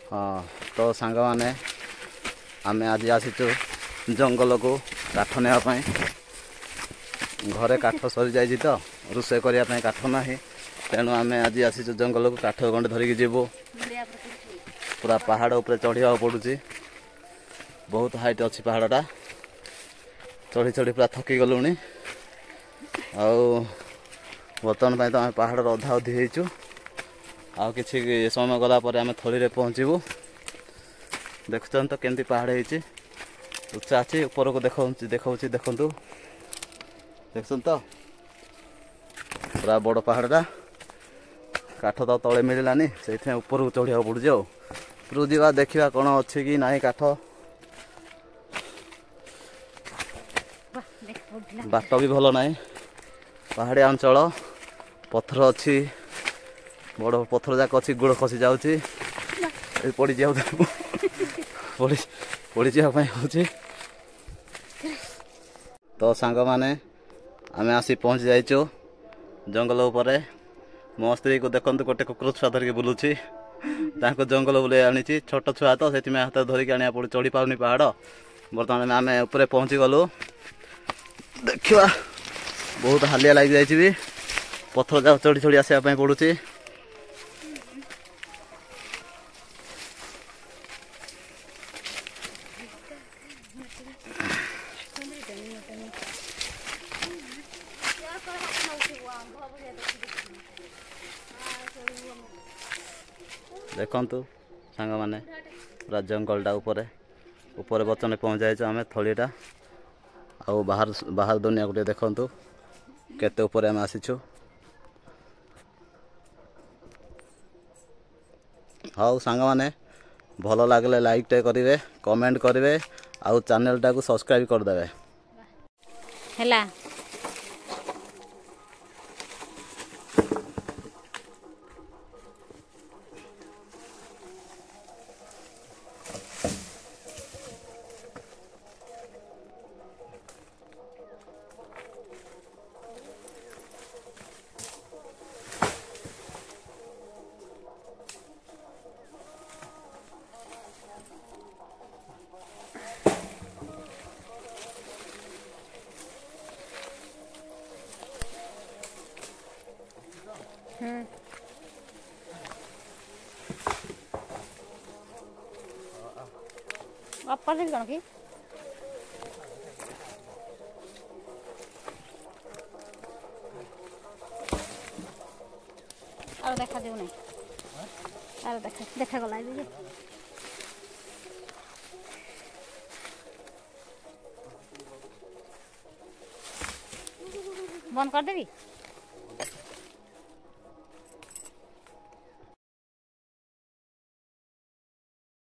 हाँ तो सांग मैंने आम आज आसीचु जंगल को काठ नापी घरे काठ सरी जाइए तो रोषे करने काठ ना तेणु आम आज आसीचु जंगल को काठ गंडे धरिकी जीवु पूरा पहाड़ उपर चढ़ा पड़ुची बहुत हाइट अच्छी पहाड़टा चढ़ी चढ़ी पूरा थकी गलुणी बर्तमान तो आम पहाड़ अधा अधी होइचु आ किसी समय गला आम थली पहुँचबू देखुन तो केमती पहाड़ होती उच्चा अच्छी ऊपर को देखा देखु देखुन तो पूरा बड़ पहाड़टा काठ तो तले मिललानी से ऊपर को चढ़ा पड़ुଛି ऊपर जा देखा कौन अच्छी कि ना काठ बाट भी भल ना पहाड़िया अंचल पत्थर अच्छी बड़ पत्थर जाक अच्छी गोड़ खसी जाऊँगी पड़ जावाई हूँ तो सांग मैंने आम आसी पहुँची जाइचु जंगल उपर मो स्त्री को देखु गोटे कुकुर छुआ धरिकी बुलूची जंगल बुले आनी छोट छुआ तो से हाथ धरिकी आने पड़े चढ़ी पाऊनी पहाड़ बर्तमान आम ऊपर पहुँची गलु देखा बहुत हालिया लगी जाइए पत्थर जाक चढ़ी चढ़ी आसापी पड़ुची देखु सांग मैंने पूरा जंगलटा ऊपर बर्तमान पहुँच जाइए आम थलीटा आ बाहर दुनिया को देखु केते ऊपर आम आसीचु हाँ सांग मैंने भल लगे लाइक टे करेंगे कमेंट करेंगे आउ चैनल टाको सब्सक्राइब करदे हैला अपर से कौन की और देखा देउ नहीं और देखा गला दीजिए बंद कर देवी।